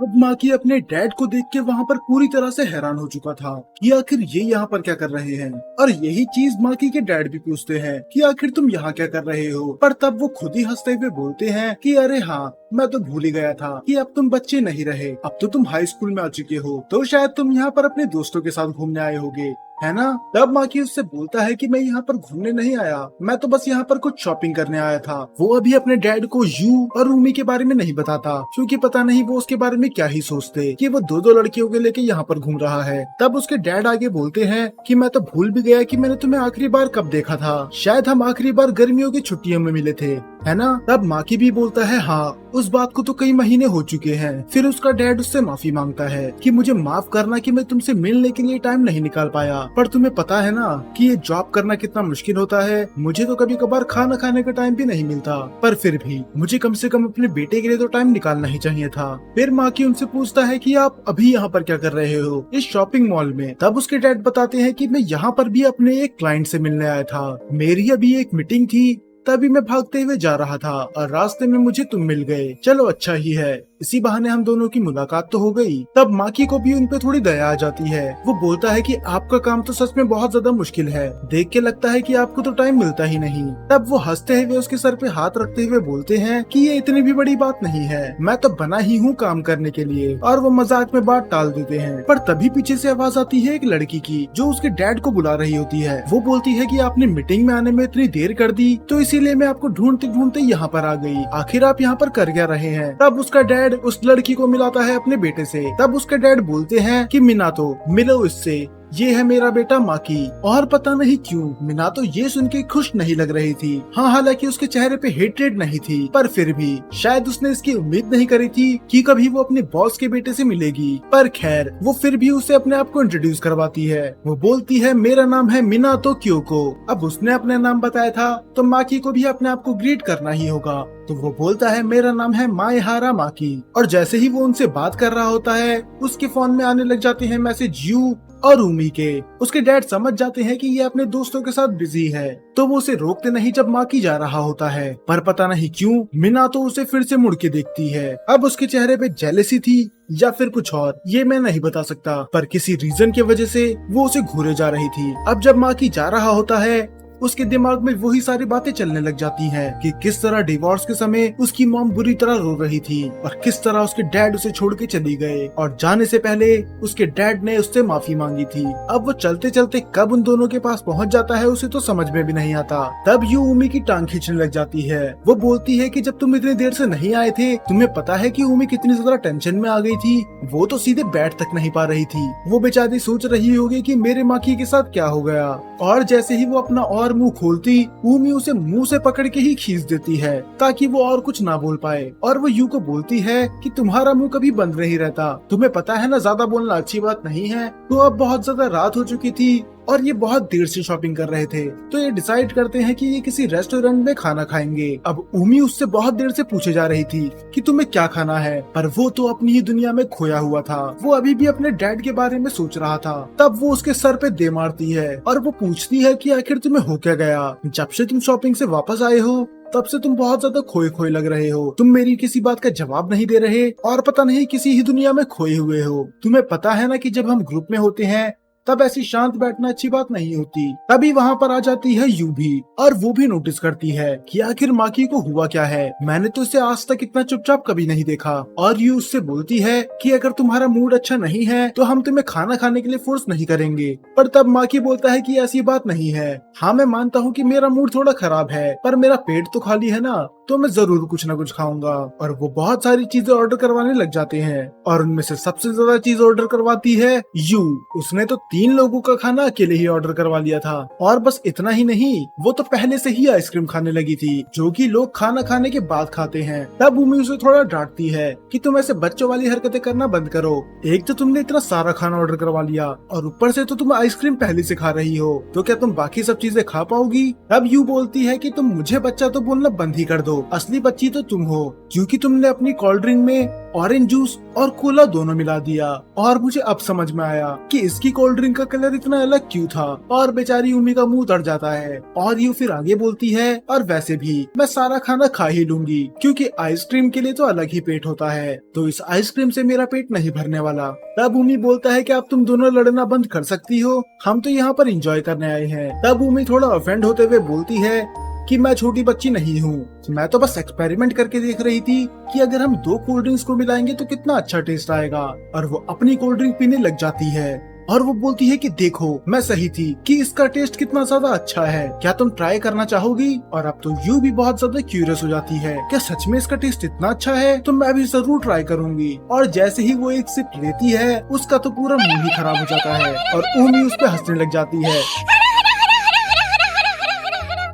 अब माकी अपने डैड को देख के वहाँ पर पूरी तरह से हैरान हो चुका था कि आखिर ये यहाँ पर क्या कर रहे हैं। और यही चीज माकी के डैड भी पूछते हैं कि आखिर तुम यहाँ क्या कर रहे हो, पर तब वो खुद ही हंसते हुए बोलते हैं कि अरे हाँ, मैं तो भूल ही गया था कि अब तुम बच्चे नहीं रहे, अब तो तुम हाई स्कूल में आ चुके हो, तो शायद तुम यहाँ पर अपने दोस्तों के साथ घूमने आए होगे, है ना। तब माकी उससे बोलता है कि मैं यहाँ पर घूमने नहीं आया, मैं तो बस यहाँ पर कुछ शॉपिंग करने आया था। वो अभी अपने डैड को यू और उमी के बारे में नहीं बताता, क्योंकि पता नहीं वो उसके बारे में क्या ही सोचते कि वो दो दो लड़कियों के लेके यहाँ पर घूम रहा है। तब उसके डैड आगे बोलते हैं कि मैं तो भूल भी गया कि मैंने तुम्हें आखिरी बार कब देखा था, शायद हम आखिरी बार गर्मियों की छुट्टियों में मिले थे, है ना। तब माकी भी बोलता है हाँ, उस बात को तो कई महीने हो चुके हैं। फिर उसका डैड उससे माफी मांगता है कि मुझे माफ करना कि मैं तुमसे मिलने के लिए टाइम नहीं निकाल पाया, पर तुम्हें पता है ना कि ये जॉब करना कितना मुश्किल होता है, मुझे तो कभी कभार खाना खाने का टाइम भी नहीं मिलता, पर फिर भी मुझे कम से कम अपने बेटे के लिए तो टाइम निकालना ही चाहिए था। फिर माकी उनसे पूछता है कि आप अभी यहाँ पर क्या कर रहे हो, इस शॉपिंग मॉल में। तब उसके डैड बताते हैं कि मैं यहाँ पर भी अपने एक क्लाइंट से मिलने आया था, मेरी अभी एक मीटिंग थी, तभी मैं भागते हुए जा रहा था और रास्ते में मुझे तुम मिल गए, चलो अच्छा ही है, इसी बहाने हम दोनों की मुलाकात तो हो गई। तब माकी को भी उन पे थोड़ी दया आ जाती है। वो बोलता है कि आपका काम तो सच में बहुत ज्यादा मुश्किल है, देख के लगता है कि आपको तो टाइम मिलता ही नहीं। तब वो हंसते हुए उसके सर पे हाथ रखते हुए बोलते हैं कि ये इतनी भी बड़ी बात नहीं है, मैं तो बना ही हूँ काम करने के लिए, और वो मजाक में बात टाल देते हैं। पर तभी पीछे से आवाज आती है एक लड़की की, जो उसके डैड को बुला रही होती है। वो बोलती है कि आपने मीटिंग में आने में इतनी देर कर दी, तो इसीलिए मैं आपको ढूंढते ढूंढते यहाँ पर आ गई, आखिर आप यहाँ पर कर क्या रहे हैं। तब उसका डैड उस लड़की को मिलाता है अपने बेटे से। तब उसके डैड बोलते हैं कि मिनातो, मिलो इससे, ये है मेरा बेटा माकी। और पता नहीं क्यों मिनातो ये सुन के खुश नहीं लग रही थी। हाँ, हालांकि उसके चेहरे पे हेट्रेड नहीं थी, पर फिर भी शायद उसने इसकी उम्मीद नहीं करी थी कि कभी वो अपने बॉस के बेटे से मिलेगी। पर खैर, वो फिर भी उसे अपने आप को इंट्रोड्यूस करवाती है। वो बोलती है मेरा नाम है मिनातो क्योको। अब उसने अपना नाम बताया था, तो माकी को भी अपने आप को ग्रीट करना ही होगा। तो वो बोलता है मेरा नाम है माएहारा माकी। और जैसे ही वो उनसे बात कर रहा होता है, उसके फोन में आने लग जाते हैं मैसेज यू और उमी के। उसके डैड समझ जाते हैं कि ये अपने दोस्तों के साथ बिजी है, तो वो उसे रोकते नहीं जब माकी जा रहा होता है। पर पता नहीं क्यों मिना तो उसे फिर से मुड़ के देखती है। अब उसके चेहरे पे जेलेसी थी या फिर कुछ और, ये मैं नहीं बता सकता, पर किसी रीजन की वजह से वो उसे घूरे जा रही थी। अब जब माकी जा रहा होता है, उसके दिमाग में वही सारी बातें चलने लग जाती हैं कि किस तरह डिवोर्स के समय उसकी मॉम बुरी तरह रो रही थी और किस तरह उसके डैड उसे छोड़ के चली गए, और जाने से पहले उसके डैड ने उससे माफी मांगी थी। अब वो चलते चलते कब उन दोनों के पास पहुंच जाता है उसे तो समझ में भी नहीं आता। तब यू उमी की टांग खींचने लग जाती है। वो बोलती है कि जब तुम इतनी देर से नहीं आए थे, तुम्हें पता है कि उमी कितनी ज्यादा टेंशन में आ गई थी, वो तो सीधे बैठ तक नहीं पा रही थी। वो बेचारी सोच रही होगी कि मेरे माकी के साथ क्या हो गया, और जैसे ही वो अपना और मुंह खोलती, उमी उसे मुंह से पकड़ के ही खींच देती है ताकि वो और कुछ ना बोल पाए। और वो यू को बोलती है कि तुम्हारा मुंह कभी बंद नहीं रहता, तुम्हें पता है ना ज्यादा बोलना अच्छी बात नहीं है। तो अब बहुत ज्यादा रात हो चुकी थी और ये बहुत देर से शॉपिंग कर रहे थे, तो ये डिसाइड करते हैं कि ये किसी रेस्टोरेंट में खाना खाएंगे। अब उमी उससे बहुत देर से पूछे जा रही थी कि तुम्हें क्या खाना है, पर वो तो अपनी ही दुनिया में खोया हुआ था। वो अभी भी अपने डैड के बारे में सोच रहा था। तब वो उसके सर पे दे मारती है और वो पूछती है कि आखिर तुम्हें हो क्या गया, जब से तुम शॉपिंग से वापस आए हो तब से तुम बहुत ज्यादा खोए खोए लग रहे हो, तुम मेरी किसी बात का जवाब नहीं दे रहे और पता नहीं किसी ही दुनिया में खोए हुए हो। तुम्हें पता है ना कि जब हम ग्रुप में होते हैं तब ऐसी शांत बैठना अच्छी बात नहीं होती। तभी वहाँ पर आ जाती है यू भी, और वो भी नोटिस करती है कि आखिर माकी को हुआ क्या है, मैंने तो इसे आज तक इतना चुपचाप कभी नहीं देखा। और यू उससे बोलती है कि अगर तुम्हारा मूड अच्छा नहीं है तो हम तुम्हें खाना खाने के लिए फोर्स नहीं करेंगे। पर तब माकी बोलता है कि ऐसी बात नहीं है, हाँ मैं मानता हूँ कि मेरा मूड थोड़ा खराब है, पर मेरा पेट तो खाली है ना, तो मैं जरूर कुछ न कुछ खाऊंगा। और वो बहुत सारी चीजें ऑर्डर करवाने लग जाते हैं और उनमें से सबसे ज्यादा चीज ऑर्डर करवाती है यू। उसने तो 3 लोगों का खाना अकेले ही ऑर्डर करवा लिया था। और बस इतना ही नहीं, वो तो पहले से ही आइसक्रीम खाने लगी थी, जो कि लोग खाना खाने के बाद खाते हैं। तब उमी उसे थोड़ा डांटती है कि तुम ऐसे बच्चों वाली हरकतें करना बंद करो, एक तो तुमने इतना सारा खाना ऑर्डर करवा लिया और ऊपर से तो तुम आइसक्रीम पहले से खा रही हो, तो क्या तुम बाकी सब चीजें खा पाओगी। तब यू बोलती है कि तुम मुझे बच्चा तो बोलना बंद ही कर दो, तो असली बच्ची तो तुम हो, क्योंकि तुमने अपनी कोल्ड ड्रिंक में ऑरेंज जूस और कोला दोनों मिला दिया। और मुझे अब समझ में आया कि इसकी कोल्ड ड्रिंक का कलर इतना अलग क्यों था। और बेचारी उमी का मुंह तर जाता है और यू फिर आगे बोलती है, और वैसे भी मैं सारा खाना खा ही लूंगी, क्योंकि आइसक्रीम के लिए तो अलग ही पेट होता है, तो इस आइसक्रीम से मेरा पेट नहीं भरने वाला। तब उमी बोलता है कि अब तुम दोनों लड़ना बंद कर सकती हो, हम तो यहाँ पर एंजॉय करने आए हैं। तब उमी थोड़ा ऑफेंड होते हुए बोलती है कि मैं छोटी बच्ची नहीं हूँ, मैं तो बस एक्सपेरिमेंट करके देख रही थी कि अगर हम 2 कोल्ड ड्रिंक्स को मिलाएंगे तो कितना अच्छा टेस्ट आएगा। और वो अपनी कोल्ड ड्रिंक पीने लग जाती है और वो बोलती है कि देखो मैं सही थी कि इसका टेस्ट कितना ज्यादा अच्छा है, क्या तुम ट्राई करना चाहोगी? और अब तो यू भी बहुत ज्यादा क्यूरियस हो जाती है, क्या सच में इसका टेस्ट इतना अच्छा है? तो मैं भी जरूर ट्राई करूंगी। और जैसे ही वो एक सिप लेती है उसका तो पूरा मुंह ही खराब हो जाता है और उमी उस पर हंसने लग जाती है,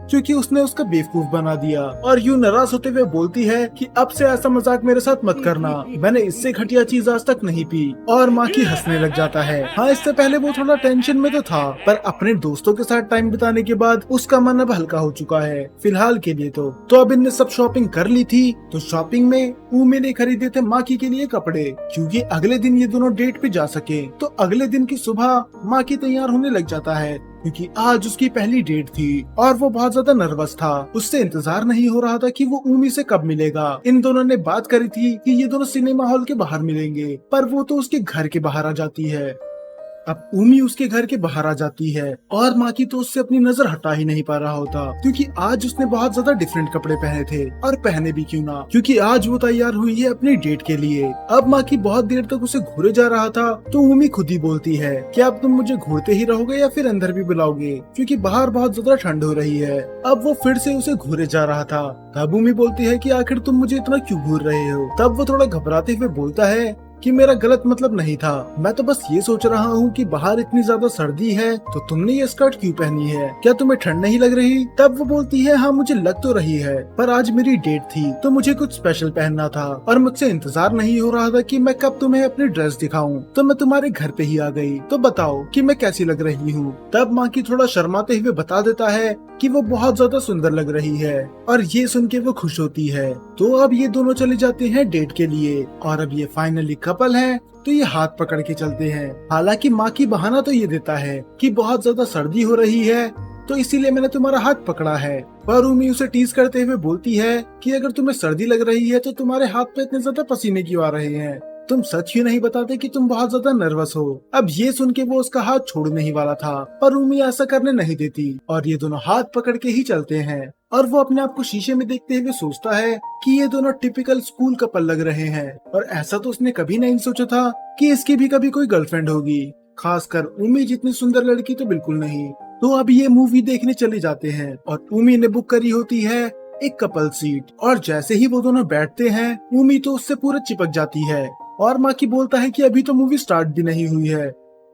क्योंकि उसने उसका बेवकूफ बना दिया। और यूं नाराज होते हुए बोलती है कि अब से ऐसा मजाक मेरे साथ मत करना, मैंने इससे घटिया चीज आज तक नहीं पी। और माकी हंसने लग जाता है। हाँ, इससे पहले वो थोड़ा टेंशन में तो था, पर अपने दोस्तों के साथ टाइम बिताने के बाद उसका मन अब हल्का हो चुका है, फिलहाल के लिए तो अब इनने सब शॉपिंग कर ली थी। तो शॉपिंग में उमी ने खरीदे थे माकी के लिए कपड़े, क्योंकि अगले दिन ये दोनों डेट पे जा सके। तो अगले दिन की सुबह माकी तैयार होने लग जाता है, क्योंकि आज उसकी पहली डेट थी और वो बहुत ज्यादा नर्वस था। उससे इंतजार नहीं हो रहा था कि वो उमी से कब मिलेगा। इन दोनों ने बात करी थी कि ये दोनों सिनेमा हॉल के बाहर मिलेंगे, पर वो तो उसके घर के बाहर आ जाती है। अब उमी उसके घर के बाहर आ जाती है और माकी तो उससे अपनी नजर हटा ही नहीं पा रहा होता, क्योंकि आज उसने बहुत ज्यादा डिफरेंट कपड़े पहने थे। और पहने भी क्यों ना, क्योंकि आज वो तैयार हुई है अपनी डेट के लिए। अब माकी बहुत देर तक उसे घूरे जा रहा था, तो उमी खुद ही बोलती है कि अब तुम मुझे घूरते ही रहोगे या फिर अंदर भी बुलाओगे, क्योंकि बाहर बहुत ज्यादा ठंड हो रही है। अब वो फिर से उसे घूरे जा रहा था। तब उमी बोलती है कि आखिर तुम मुझे इतना क्यों घूर रहे हो? तब वो थोड़ा घबराते हुए बोलता है कि मेरा गलत मतलब नहीं था, मैं तो बस ये सोच रहा हूँ कि बाहर इतनी ज्यादा सर्दी है तो तुमने ये स्कर्ट क्यों पहनी है, क्या तुम्हें ठंड नहीं लग रही? तब वो बोलती है, हाँ मुझे लग तो रही है, पर आज मेरी डेट थी तो मुझे कुछ स्पेशल पहनना था और मुझसे इंतजार नहीं हो रहा था कि मैं कब तुम्हें अपनी ड्रेस दिखाऊं, तो मैं तुम्हारे घर पे ही आ गई। तो बताओ कि मैं कैसी लग रही हूँ? तब माँ की थोड़ा शर्माते हुए बता देता है कि वो बहुत ज्यादा सुंदर लग रही है, और ये सुन के वो खुश होती है। तो अब ये दोनों चले जाते हैं डेट के लिए, और अब ये फाइनली कपल है तो ये हाथ पकड़ के चलते हैं। हालांकि माँ की बहाना तो ये देता है कि बहुत ज्यादा सर्दी हो रही है तो इसीलिए मैंने तुम्हारा हाथ पकड़ा है। पर उमी उसे टीज करते हुए बोलती है कि अगर तुम्हें सर्दी लग रही है तो तुम्हारे हाथ पे इतने ज्यादा पसीने क्यों आ रहे हैं? तुम सच ही नहीं बताते कि तुम बहुत ज्यादा नर्वस हो। अब ये सुन के वो उसका हाथ छोड़ने ही वाला था, पर उमी ऐसा करने नहीं देती और ये दोनों हाथ पकड़ के ही चलते हैं। और वो अपने आप को शीशे में देखते हुए सोचता है कि ये दोनों टिपिकल स्कूल कपल लग रहे हैं, और ऐसा तो उसने कभी नहीं सोचा था कि इसकी भी कभी कोई गर्लफ्रेंड होगी, खासकर उमी जितनी सुंदर लड़की तो बिल्कुल नहीं। तो अब ये मूवी देखने चले जाते हैं और उमी ने बुक करी होती है एक कपल सीट, और जैसे ही वो दोनों बैठते हैं उमी तो उससे पूरा चिपक जाती है। और माँ की बोलता है कि अभी तो मूवी स्टार्ट भी नहीं हुई है,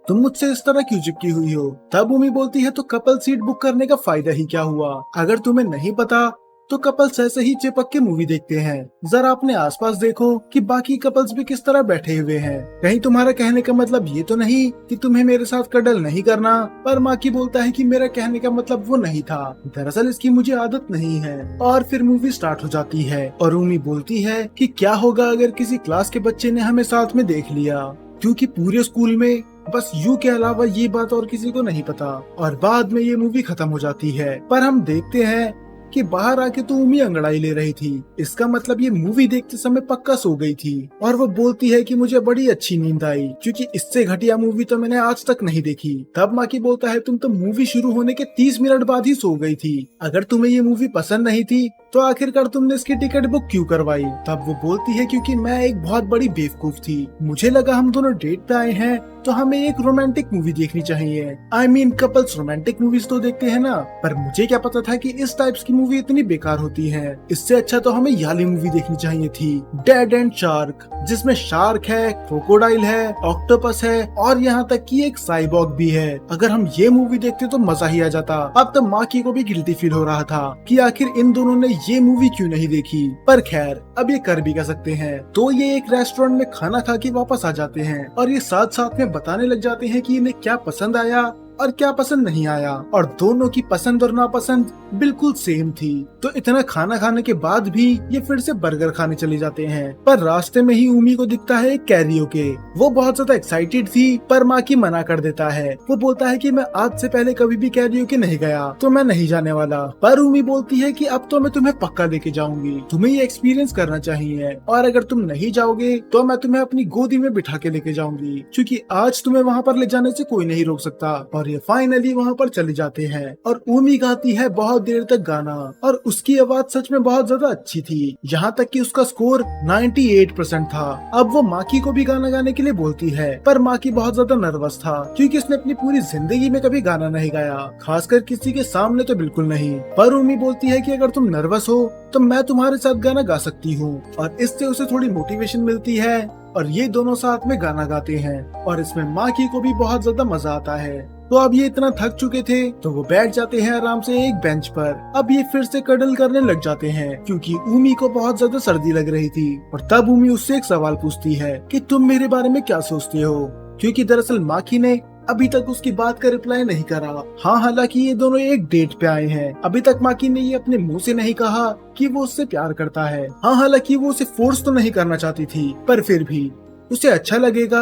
तुम मुझसे इस तरह क्यों चिपकी हुई हो? तब उमी बोलती है, तो कपल सीट बुक करने का फायदा ही क्या हुआ? अगर तुम्हें नहीं पता तो कपल्स ऐसे ही चिपक के मूवी देखते हैं। जरा अपने आसपास देखो कि बाकी कपल्स भी किस तरह बैठे हुए हैं। कहीं तुम्हारा कहने का मतलब ये तो नहीं कि तुम्हें मेरे साथ कडल नहीं करना? पर माँ की बोलता है कि मेरा कहने का मतलब वो नहीं था, दरअसल इसकी मुझे आदत नहीं है। और फिर मूवी स्टार्ट हो जाती है और उमी बोलती है कि क्या होगा अगर किसी क्लास के बच्चे ने हमें साथ में देख लिया, क्योंकि पूरे स्कूल में बस यू के अलावा ये बात और किसी को नहीं पता। और बाद में ये मूवी खत्म हो जाती है, पर हम देखते हैं कि बाहर आके तो उमी अंगड़ाई ले रही थी। इसका मतलब ये मूवी देखते समय पक्का सो गई थी। और वो बोलती है कि मुझे बड़ी अच्छी नींद आई, क्योंकि इससे घटिया मूवी तो मैंने आज तक नहीं देखी। तब माँ की बोलता है, तुम तो मूवी शुरू होने के 30 मिनट बाद ही सो गई थी। अगर तुम्हें ये मूवी पसंद नहीं थी तो आखिरकार तुमने इसकी टिकट बुक क्यों करवाई? तब वो बोलती है, क्योंकि मैं एक बहुत बड़ी बेवकूफ थी, मुझे लगा हम दोनों डेट पे आए हैं तो हमें एक रोमांटिक मूवी देखनी चाहिए। I mean, couples romantic movies तो देखते हैं ना, पर मुझे क्या पता था कि इस टाइप्स की मूवी इतनी बेकार होती है। इससे अच्छा तो हमें याली मूवी देखनी चाहिए थी, डेड एंड शार्क, जिसमें शार्क है, क्रोकोडाइल है, ऑक्टोपस है और यहाँ तक कि एक साइबॉग भी है। अगर हम ये मूवी देखते तो मजा ही आ जाता। अब तो माकी को भी गिल्टी फील हो रहा था कि आखिर इन दोनों ने ये मूवी क्यों नहीं देखी, पर खैर अब ये कर भी कर सकते हैं। तो ये एक रेस्टोरेंट में खाना खा के वापस आ जाते हैं और ये साथ साथ में बताने लग जाते हैं कि इन्हें क्या पसंद आया और क्या पसंद नहीं आया, और दोनों की पसंद और नापसंद बिल्कुल सेम थी। तो इतना खाना खाने के बाद भी ये फिर से बर्गर खाने चले जाते हैं। पर रास्ते में ही उमी को दिखता है कैरियोके। वो बहुत ज्यादा एक्साइटेड थी, पर माकी मना कर देता है। वो बोलता है कि मैं आज से पहले कभी भी कैरियोके नहीं गया, तो मैं नहीं जाने वाला। पर उमी बोलती है कि अब तो मैं तुम्हें पक्का लेके जाऊंगी, तुम्हें ये एक्सपीरियंस करना चाहिए, और अगर तुम नहीं जाओगे तो मैं तुम्हें अपनी गोदी में बिठा के लेके जाऊंगी, क्योंकि आज तुम्हें वहाँ पर ले जाने से कोई नहीं रोक सकता। और ये फाइनली वहाँ पर चले जाते हैं, और उमी गाती है बहुत देर तक गाना, और उसकी आवाज सच में बहुत ज्यादा अच्छी थी, यहाँ तक कि उसका स्कोर 98% था। अब वो माकी को भी गाना गाने के लिए बोलती है, पर माकी बहुत ज्यादा नर्वस था, क्योंकि उसने अपनी पूरी जिंदगी में कभी गाना नहीं गाया, खासकर किसी के सामने तो बिल्कुल नहीं। पर उमी बोलती है कि अगर तुम नर्वस हो तो मैं तुम्हारे साथ गाना गा सकती हूँ, और इससे उसे थोड़ी मोटिवेशन मिलती है, और ये दोनों साथ में गाना गाते हैं, और इसमें माकी को भी बहुत ज्यादा मजा आता है। तो अब ये इतना थक चुके थे तो वो बैठ जाते हैं आराम से एक बेंच पर। अब ये फिर से कडल करने लग जाते हैं, क्योंकि उमी को बहुत ज्यादा सर्दी लग रही थी। और तब उमी उससे एक सवाल पूछती है कि तुम मेरे बारे में क्या सोचते हो, क्योंकि दरअसल माकी ने अभी तक उसकी बात का रिप्लाई नहीं करा। हाँ, हालांकि ये दोनों एक डेट पे आए हैं, अभी तक माकी ने ये अपने मुंह से नहीं कहा कि वो उससे प्यार करता है। हाँ, हालांकि वो उसे फोर्स तो नहीं करना चाहती थी, पर फिर भी उसे अच्छा लगेगा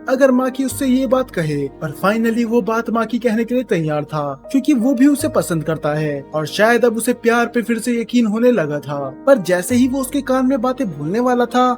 अगर माकी उससे ये बात कहे। और फाइनली वो बात माकी कहने के लिए तैयार था, क्योंकि वो भी उसे पसंद करता है, और शायद अब उसे प्यार पे फिर से यकीन होने लगा था। पर जैसे ही वो उसके कान में बातें बोलने वाला था,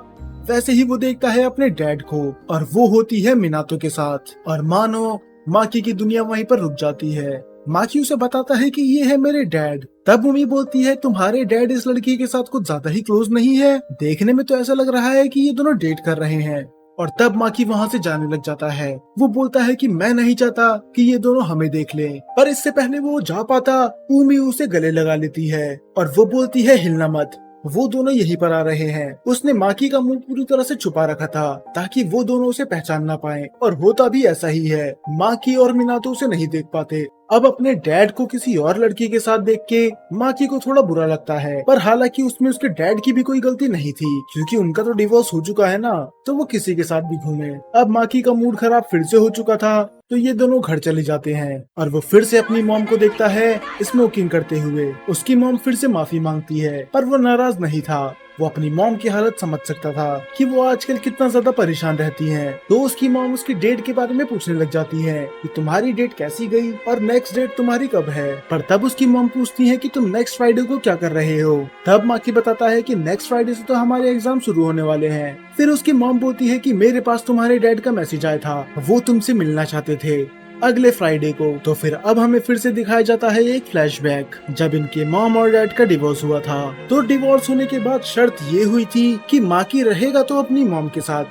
वैसे ही वो देखता है अपने डैड को, और वो होती है मिनातो के साथ। और मानो माकी की दुनिया वहीं पर रुक जाती है। माकी उसे बताता है कि ये है मेरे डैड। तब उमी बोलती है तुम्हारे डैड इस लड़की के साथ कुछ ज्यादा ही क्लोज नहीं है, देखने में तो ऐसा लग रहा है कि ये दोनों डेट कर रहे हैं। और तब माकी वहाँ से जाने लग जाता है। वो बोलता है कि मैं नहीं चाहता कि ये दोनों हमें देख लें, पर इससे पहले वो जा पाता, उमी उसे गले लगा लेती है, और वो बोलती है हिलना मत, वो दोनों यहीं पर आ रहे हैं। उसने माकी का मुंह पूरी तरह से छुपा रखा था, ताकि वो दोनों उसे पहचान ना पाए, और होता भी ऐसा ही है। माकी और मिनातो उसे नहीं देख पाते। अब अपने डैड को किसी और लड़की के साथ देख के माकी को थोड़ा बुरा लगता है, पर हालांकि उसमें उसके डैड की भी कोई गलती नहीं थी, क्योंकि उनका तो डिवोर्स हो चुका है ना, तो वो किसी के साथ भी घूमे। अब माकी का मूड खराब फिर से हो चुका था, तो ये दोनों घर चले जाते हैं, और वो फिर से अपनी मॉम को देखता है स्मोकिंग करते हुए। उसकी मॉम फिर से माफी मांगती है, पर वो नाराज नहीं था। वो अपनी मॉम की हालत समझ सकता था कि वो आजकल कितना ज्यादा परेशान रहती है। तो उसकी मॉम उसकी डेट के बारे में पूछने लग जाती है कि तुम्हारी डेट कैसी गई और नेक्स्ट डेट तुम्हारी कब है। पर तब उसकी मॉम पूछती है कि तुम नेक्स्ट फ्राइडे को क्या कर रहे हो। तब माकी बताता है कि नेक्स्ट फ्राइडे से तो हमारे एग्जाम शुरू होने वाले हैं। फिर उसकी मॉम बोलती है कि मेरे पास तुम्हारे डैड का मैसेज आया था, वो तुमसे मिलना चाहते थे अगले फ्राइडे को। तो फिर अब हमें फिर से दिखाया जाता है एक फ्लैशबैक, जब इनके मॉम और डैड का डिवोर्स हुआ था। तो डिवोर्स होने के बाद शर्त ये हुई थी कि माकी रहेगा तो अपनी मॉम के साथ,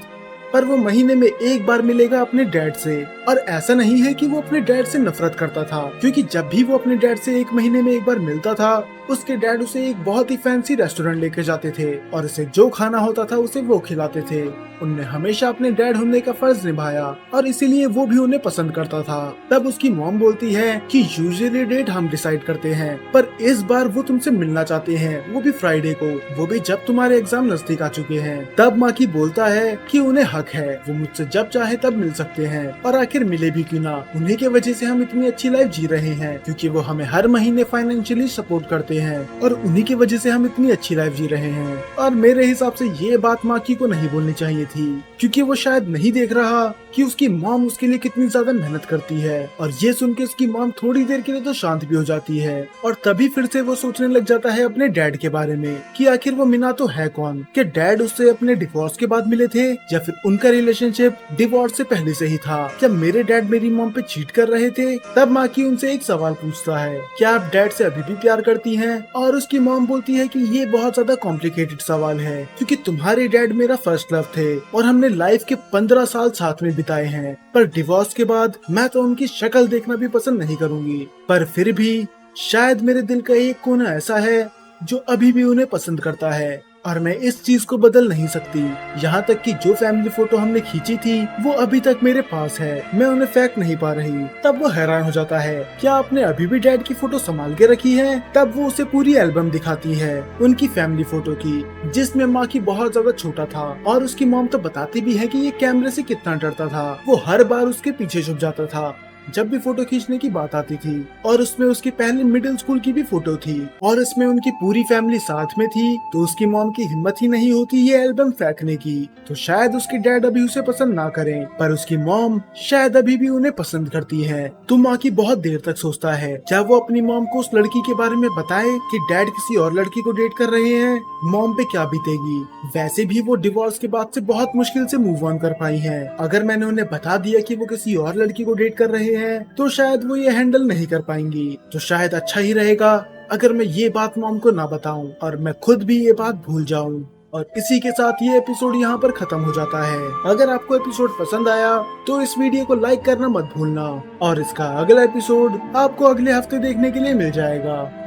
पर वो महीने में एक बार मिलेगा अपने डैड से। और ऐसा नहीं है कि वो अपने डैड से नफरत करता था, क्योंकि जब भी वो अपने डैड से एक महीने में एक बार मिलता था, उसके डैड उसे एक बहुत ही फैंसी रेस्टोरेंट लेके जाते थे, और उसे जो खाना होता था उसे वो खिलाते थे। उनने हमेशा अपने डैड होने का फर्ज निभाया, और इसीलिए वो भी उन्हें पसंद करता था। तब उसकी मॉम बोलती है कि यूजुअली डेट हम डिसाइड करते हैं, पर इस बार वो तुमसे मिलना चाहते हैं, वो भी फ्राइडे को, वो भी जब तुम्हारे एग्जाम नजदीक आ चुके हैं। तब माकी बोलता है कि उन्हें हक है, वो मुझसे जब चाहे तब मिल सकते हैं, और आखिर मिले भी क्यों ना, उन्हीं के वजह से हम इतनी अच्छी लाइफ जी रहे हैं, क्योंकि वो हमें हर महीने फाइनेंशियली सपोर्ट करते हैं, और उन्हीं की वजह से हम इतनी अच्छी लाइफ जी रहे हैं। और मेरे हिसाब से ये बात माकी को नहीं बोलनी चाहिए थी, क्योंकि वो शायद नहीं देख रहा कि उसकी मॉम उसके लिए कितनी ज्यादा मेहनत करती है। और ये सुन के उसकी मॉम थोड़ी देर के लिए तो शांत भी हो जाती है, और तभी फिर से वो सोचने लग जाता है अपने डैड के बारे में कि आखिर वो मिनातो है कौन। क्या डैड उससे अपने डिवोर्स के बाद मिले थे, या फिर उनका रिलेशनशिप डिवोर्स से पहले से ही था? क्या मेरे डैड मेरी मॉम पे चीट कर रहे थे? तब माकी उनसे एक सवाल पूछता है, क्या आप डैड से अभी भी प्यार करती हैं? और उसकी मॉम बोलती है कि ये बहुत ज्यादा कॉम्प्लिकेटेड सवाल है, क्योंकि तुम्हारे डैड मेरा फर्स्ट लव थे, और हमने लाइफ के 15 साल साथ में बिताए हैं, पर डिवोर्स के बाद मैं तो उनकी शक्ल देखना भी पसंद नहीं करूंगी। पर फिर भी शायद मेरे दिल का एक कोना ऐसा है जो अभी भी उन्हें पसंद करता है, और मैं इस चीज को बदल नहीं सकती। यहाँ तक कि जो फैमिली फोटो हमने खींची थी वो अभी तक मेरे पास है, मैं उन्हें फेंक नहीं पा रही। तब वो हैरान हो जाता है, क्या आपने अभी भी डैड की फोटो संभाल के रखी है? तब वो उसे पूरी एल्बम दिखाती है उनकी फैमिली फोटो की, जिसमें माँ की बहुत ज्यादा छोटा था, और उसकी मॉम तो बताती भी है कि ये कैमरे से कितना डरता था, वो हर बार उसके पीछे छुप जाता था। जब भी फोटो खींचने की बात आती थी। और उसमें उसकी पहली मिडिल स्कूल की भी फोटो थी और इसमें उनकी पूरी फैमिली साथ में थी। तो उसकी मॉम की हिम्मत ही नहीं होती ये एल्बम फेंकने की। तो शायद उसके डैड अभी उसे पसंद ना करें, पर उसकी मॉम शायद अभी भी उन्हें पसंद करती है। तो माकी बहुत देर तक सोचता है क्या वो अपनी मॉम को उस लड़की के बारे में बताए कि डैड किसी और लड़की को डेट कर रहे हैं। मॉम पे क्या बीतेगी। वैसे भी वो डिवोर्स के बाद से बहुत मुश्किल से मूव ऑन कर पाई हैं। अगर मैंने उन्हें बता दिया कि वो किसी और लड़की को डेट कर रहे हैं तो शायद वो ये हैंडल नहीं कर पाएंगी। तो शायद अच्छा ही रहेगा अगर मैं ये बात मॉम को ना बताऊं और मैं खुद भी ये बात भूल जाऊं। और इसी के साथ ये एपिसोड यहाँ पर खत्म हो जाता है। अगर आपको एपिसोड पसंद आया तो इस वीडियो को लाइक करना मत भूलना और इसका अगला एपिसोड आपको अगले हफ्ते देखने के लिए मिल जाएगा।